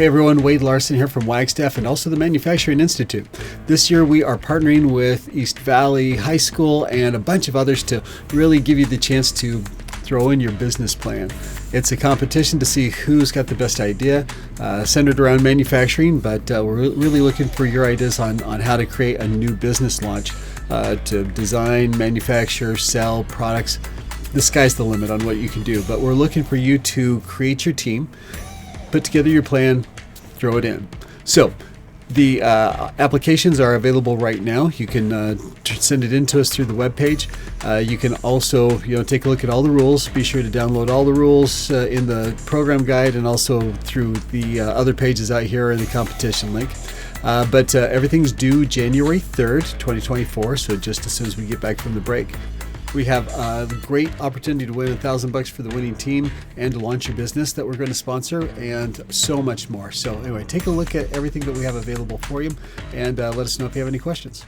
Hey everyone, Wade Larson here from Wagstaff and also the Manufacturing Institute. This year we are partnering with East Valley High School and a bunch of others to really give you the chance to throw in your business plan. It's a competition to see who's got the best idea, centered around manufacturing, but we're really looking for your ideas on how to create a new business launch, to design, manufacture, sell products. The sky's the limit on what you can do, but we're looking for you to create your team, put together your plan, throw it in. So the applications are available right now. You can send it in to us through the webpage. You can also take a look at all the rules. Be sure to download all the rules in the program guide and also through the other pages out here in the competition link. But everything's due January 3rd, 2024, so just as soon as we get back from the break. We have a great opportunity to win $1,000 for the winning team and to launch your business that we're going to sponsor and so much more. So anyway, take a look at everything that we have available for you and let us know if you have any questions.